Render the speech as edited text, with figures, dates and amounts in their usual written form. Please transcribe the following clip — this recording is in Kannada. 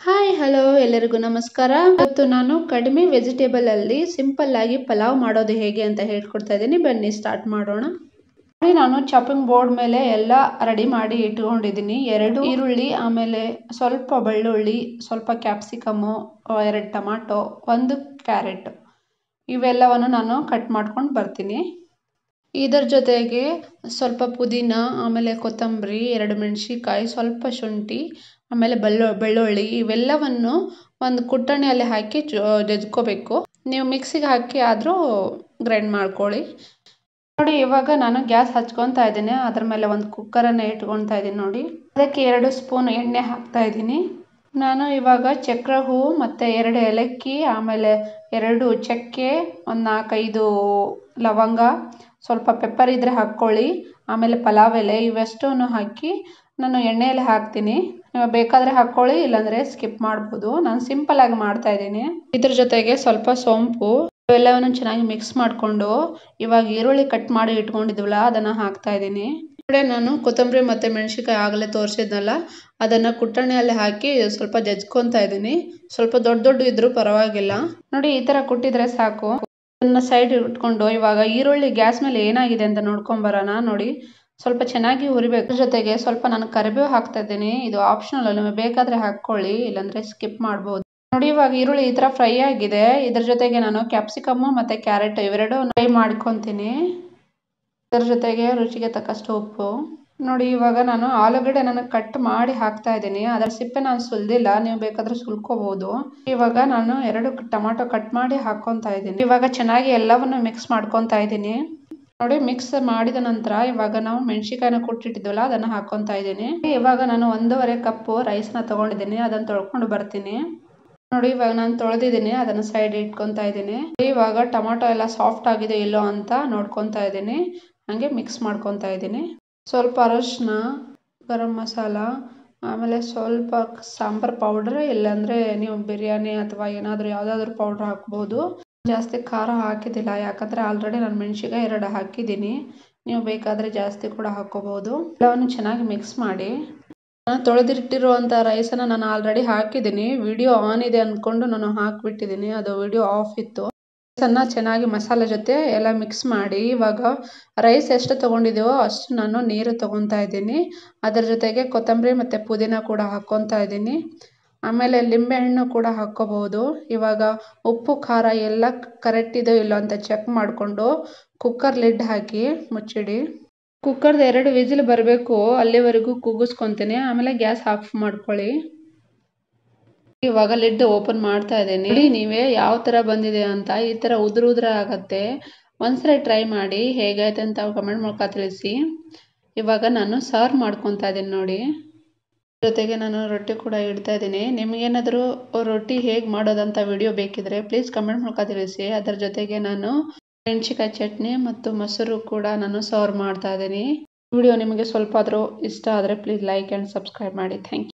ಹಾಯ್ ಹಲೋ ಎಲ್ಲರಿಗೂ ನಮಸ್ಕಾರ. ಇವತ್ತು ನಾನು ಕಡಿಮೆ ವೆಜಿಟೇಬಲ್ ಅಲ್ಲಿ ಸಿಂಪಲ್ ಆಗಿ ಪಲಾವ್ ಮಾಡೋದು ಹೇಗೆ ಅಂತ ಹೇಳ್ಕೊಡ್ತಾ ಇದ್ದೀನಿ. ಬನ್ನಿ ಸ್ಟಾರ್ಟ್ ಮಾಡೋಣ. ನಾನು ಚಾಪಿಂಗ್ ಬೋರ್ಡ್ ಮೇಲೆ ಎಲ್ಲ ರೆಡಿ ಮಾಡಿ ಇಟ್ಕೊಂಡಿದ್ದೀನಿ. 2 ಈರುಳ್ಳಿ, ಆಮೇಲೆ ಸ್ವಲ್ಪ ಬೆಳ್ಳುಳ್ಳಿ, ಸ್ವಲ್ಪ ಕ್ಯಾಪ್ಸಿಕಮ್, 2 ಟೊಮಾಟೊ, 1 ಕ್ಯಾರೆಟ್, ಇವೆಲ್ಲವನ್ನು ನಾನು ಕಟ್ ಮಾಡ್ಕೊಂಡು ಬರ್ತೀನಿ. ಇದರ ಜೊತೆಗೆ ಸ್ವಲ್ಪ ಪುದೀನ, ಆಮೇಲೆ ಕೊತ್ತಂಬರಿ, 2 ಮೆಣಸಿನಕಾಯಿ, ಸ್ವಲ್ಪ ಶುಂಠಿ, ಆಮೇಲೆ ಬೆಳ್ಳುಳ್ಳಿ, ಇವೆಲ್ಲವನ್ನು ಒಂದು ಕುಟ್ಟಣಿಯಲ್ಲಿ ಹಾಕಿ ಜಜ್ಕೋಬೇಕು. ನೀವು ಮಿಕ್ಸಿಗೆ ಹಾಕಿ ಆದರೂ ಗ್ರೈಂಡ್ ಮಾಡ್ಕೊಳ್ಳಿ. ನೋಡಿ, ಇವಾಗ ನಾನು ಗ್ಯಾಸ್ ಹಚ್ಕೊತಾ ಇದ್ದೀನಿ. ಅದ್ರ ಮೇಲೆ ಒಂದು ಕುಕ್ಕರನ್ನು ಇಟ್ಕೊತಾ ಇದ್ದೀನಿ. ನೋಡಿ, ಅದಕ್ಕೆ 2 ಸ್ಪೂನ್ ಎಣ್ಣೆ ಹಾಕ್ತಾ ಇದ್ದೀನಿ. ನಾನು ಇವಾಗ ಚಕ್ರ ಹೂವು ಮತ್ತು 2 ಏಲಕ್ಕಿ, ಆಮೇಲೆ 2 ಚಕ್ಕೆ, ಒಂದು 4-5 ಲವಂಗ, ಸ್ವಲ್ಪ ಪೆಪ್ಪರ್ ಇದ್ದರೆ ಹಾಕ್ಕೊಳ್ಳಿ, ಆಮೇಲೆ ಪಲಾವ್ ಎಲೆ, ಇವೆಷ್ಟನ್ನು ಹಾಕಿ ನಾನು ಎಣ್ಣೆಯಲ್ಲಿ ಹಾಕ್ತೀನಿ. ಬೇಕಾದರೆ ಹಾಕ್ಕೊಳ್ಳಿ, ಇಲ್ಲಾಂದರೆ ಸ್ಕಿಪ್ ಮಾಡ್ಬೋದು. ನಾನು ಸಿಂಪಲ್ ಆಗಿ ಮಾಡ್ತಾ ಇದ್ದೀನಿ. ಇದ್ರ ಜೊತೆಗೆ ಸ್ವಲ್ಪ ಸೋಂಪು, ಇವೆಲ್ಲವನ್ನು ಚೆನ್ನಾಗಿ ಮಿಕ್ಸ್ ಮಾಡಿಕೊಂಡು ಇವಾಗ ಈರುಳ್ಳಿ ಕಟ್ ಮಾಡಿ ಇಟ್ಕೊಂಡಿದ್ವಲ್ಲ ಅದನ್ನು ಹಾಕ್ತಾ ಇದ್ದೀನಿ. ನಾನು ಕೊತ್ತಂಬರಿ ಮತ್ತು ಮೆಣಸಿನಕಾಯಿ ಆಗಲೇ ತೋರಿಸಿದ್ನಲ್ಲ, ಅದನ್ನು ಕುಟ್ಟಣಿಯಲ್ಲಿ ಹಾಕಿ ಸ್ವಲ್ಪ ಜಜ್ಕೊತಾ ಇದ್ದೀನಿ. ಸ್ವಲ್ಪ ದೊಡ್ಡ ಇದ್ರೂ ಪರವಾಗಿಲ್ಲ. ನೋಡಿ, ಈ ಥರ ಕುಟ್ಟಿದ್ರೆ ಸಾಕು. ಅದನ್ನು ಸೈಡ್ ಇಟ್ಕೊಂಡು ಇವಾಗ ಈರುಳ್ಳಿ ಗ್ಯಾಸ್ ಮೇಲೆ ಏನಾಗಿದೆ ಅಂತ ನೋಡ್ಕೊಂಬರೋಣ. ನೋಡಿ, ಸ್ವಲ್ಪ ಚೆನ್ನಾಗಿ ಹುರಿಬೇಕು. ಜೊತೆಗೆ ಸ್ವಲ್ಪ ನಾನು ಕರಿಬೇವು ಹಾಕ್ತಾ ಇದ್ದೀನಿ. ಇದು ಆಪ್ಷನಲ್, ನಿಮಗೆ ಬೇಕಾದರೆ ಹಾಕ್ಕೊಳ್ಳಿ, ಇಲ್ಲಾಂದರೆ ಸ್ಕಿಪ್ ಮಾಡ್ಬೋದು. ನೋಡಿ, ಇವಾಗ ಈರುಳ್ಳಿ ಈ ಥರ ಫ್ರೈ ಆಗಿದೆ. ಇದ್ರ ಜೊತೆಗೆ ನಾನು ಕ್ಯಾಪ್ಸಿಕಮ್ಮು ಮತ್ತು ಕ್ಯಾರೆಟ್ ಇವೆರಡು ಫ್ರೈ ಮಾಡ್ಕೊತೀನಿ. ಇದರ ಜೊತೆಗೆ ರುಚಿಗೆ ತಕ್ಕಷ್ಟು ಉಪ್ಪು. ನೋಡಿ, ಇವಾಗ ನಾನು ಆಲೂಗಡ್ಡೆ ಕಟ್ ಮಾಡಿ ಹಾಕ್ತಾ ಇದ್ದೀನಿ. ಅದರ ಸಿಪ್ಪೆ ನಾನು ಸುಲಿದಿಲ್ಲ, ನೀವು ಬೇಕಾದರೆ ಸುಲ್ಕೋಬಹುದು. ಇವಾಗ ನಾನು 2 ಟೊಮಾಟೊ ಕಟ್ ಮಾಡಿ ಹಾಕ್ಕೊತಾ ಇದ್ದೀನಿ. ಇವಾಗ ಚೆನ್ನಾಗಿ ಎಲ್ಲವನ್ನು ಮಿಕ್ಸ್ ಮಾಡ್ಕೊತಾ ಇದ್ದೀನಿ. ನೋಡಿ, ಮಿಕ್ಸ್ ಮಾಡಿದ ನಂತರ ಇವಾಗ ನಾವು ಮೆಣಸಿನಕಾಯಿನ ಕುಟ್ಟಿಟ್ಟಿದ್ವಲ್ಲ ಅದನ್ನು ಹಾಕ್ಕೊತಾ ಇದ್ದೀನಿ. ಇವಾಗ ನಾನು 1.5 ಕಪ್ ರೈಸ್ನ ತೊಗೊಂಡಿದ್ದೀನಿ. ಅದನ್ನು ತೊಳ್ಕೊಂಡು ಬರ್ತೀನಿ. ನೋಡಿ, ಇವಾಗ ನಾನು ತೊಳೆದಿದ್ದೀನಿ, ಅದನ್ನು ಸೈಡ್ ಇಟ್ಕೊತಾ ಇದ್ದೀನಿ. ಇವಾಗ ಟೊಮಾಟೊ ಎಲ್ಲ ಸಾಫ್ಟ್ ಆಗಿದೆ ಇಲ್ಲೋ ಅಂತ ನೋಡ್ಕೊತಾ ಇದ್ದೀನಿ. ಹಾಗೆ ಮಿಕ್ಸ್ ಮಾಡ್ಕೊತಾ ಇದ್ದೀನಿ. ಸ್ವಲ್ಪ ಅರಶಿನ, ಗರಂ ಮಸಾಲ, ಆಮೇಲೆ ಸ್ವಲ್ಪ ಸಾಂಬಾರ್ ಪೌಡ್ರ್, ಇಲ್ಲಾಂದರೆ ನೀವು ಬಿರಿಯಾನಿ ಅಥವಾ ಯಾವುದಾದ್ರೂ ಪೌಡ್ರ್ ಹಾಕ್ಬೋದು. ಜಾಸ್ತಿ ಖಾರ ಹಾಕಿದ್ದಿಲ್ಲ, ಯಾಕಂದರೆ ಆಲ್ರೆಡಿ ನಾನು ಮೆಣಸಿನಕಾಯಿ 2 ಹಾಕಿದ್ದೀನಿ. ನೀವು ಬೇಕಾದರೆ ಜಾಸ್ತಿ ಕೂಡ ಹಾಕ್ಕೋಬೋದು. ಎಲ್ಲವನ್ನು ಚೆನ್ನಾಗಿ ಮಿಕ್ಸ್ ಮಾಡಿ, ನಾನು ತೊಳೆದಿಟ್ಟಿರುವಂಥ ರೈಸನ್ನು ನಾನು ಆಲ್ರೆಡಿ ಹಾಕಿದ್ದೀನಿ. ವಿಡಿಯೋ ಆನ್ ಇದೆ ಅಂದ್ಕೊಂಡು ನಾನು ಹಾಕಿಬಿಟ್ಟಿದ್ದೀನಿ, ಅದು ವಿಡಿಯೋ ಆಫ್ ಇತ್ತು. ರೈಸನ್ನು ಚೆನ್ನಾಗಿ ಮಸಾಲೆ ಜೊತೆ ಎಲ್ಲ ಮಿಕ್ಸ್ ಮಾಡಿ, ಇವಾಗ ರೈಸ್ ಎಷ್ಟು ತೊಗೊಂಡಿದ್ದೀವೋ ಅಷ್ಟು ನಾನು ನೀರು ತೊಗೊತಾ ಇದ್ದೀನಿ. ಅದರ ಜೊತೆಗೆ ಕೊತ್ತಂಬರಿ ಮತ್ತು ಪುದೀನ ಕೂಡ ಹಾಕ್ಕೊತಾ ಇದ್ದೀನಿ. ಆಮೇಲೆ ಲಿಂಬೆಹಣ್ಣು ಕೂಡ ಹಾಕ್ಕೋಬಹುದು. ಇವಾಗ ಉಪ್ಪು ಖಾರ ಎಲ್ಲ ಕರೆಕ್ಟ್ ಇದೋ ಇಲ್ಲೋ ಅಂತ ಚೆಕ್ ಮಾಡಿಕೊಂಡು ಕುಕ್ಕರ್ ಲಿಡ್ ಹಾಕಿ ಮುಚ್ಚಿಡಿ. ಕುಕ್ಕರ್ದು 2 ವಿಸಿಲ್ ಬರಬೇಕು, ಅಲ್ಲಿವರೆಗೂ ಕೂಗಿಸ್ಕೊತೀನಿ. ಆಮೇಲೆ ಗ್ಯಾಸ್ ಆಫ್ ಮಾಡ್ಕೊಳ್ಳಿ. ಇವಾಗ ಲಿಡ್ ಓಪನ್ ಮಾಡ್ತಾ ಇದ್ದೀನಿ. ನೀವೇ ಯಾವ ಥರ ಬಂದಿದೆ ಅಂತ. ಈ ಥರ ಉದುರ ಆಗತ್ತೆ. ಒಂದ್ಸರಿ ಟ್ರೈ ಮಾಡಿ, ಹೇಗಾಯ್ತು ಅಂತ ಕಮೆಂಟ್ ಮೂಲಕ ತಿಳಿಸಿ. ಇವಾಗ ನಾನು ಸರ್ವ್ ಮಾಡ್ಕೊತಾ ಇದ್ದೀನಿ. ನೋಡಿ, ಜೊತೆಗೆ ನಾನು ರೊಟ್ಟಿ ಕೂಡ ಇಡ್ತಾ ಇದ್ದೀನಿ. ನಿಮಗೇನಾದರೂ ರೊಟ್ಟಿ ಹೇಗೆ ಮಾಡೋದಂತ ವಿಡಿಯೋ ಬೇಕಿದ್ರೆ ಪ್ಲೀಸ್ ಕಮೆಂಟ್ ಮೂಲಕ ತಿಳಿಸಿ. ಅದರ ಜೊತೆಗೆ ನಾನು ಮೆಣಸಿನಕಾಯಿ ಚಟ್ನಿ ಮತ್ತು ಮೊಸರು ಕೂಡ ನಾನು ಸರ್ವ್ ಮಾಡ್ತಾ ಇದ್ದೀನಿ. ವಿಡಿಯೋ ನಿಮಗೆ ಸ್ವಲ್ಪ ಆದರೂ ಇಷ್ಟ ಆದರೆ ಪ್ಲೀಸ್ ಲೈಕ್ ಆ್ಯಂಡ್ ಸಬ್ಸ್ಕ್ರೈಬ್ ಮಾಡಿ. Thank you.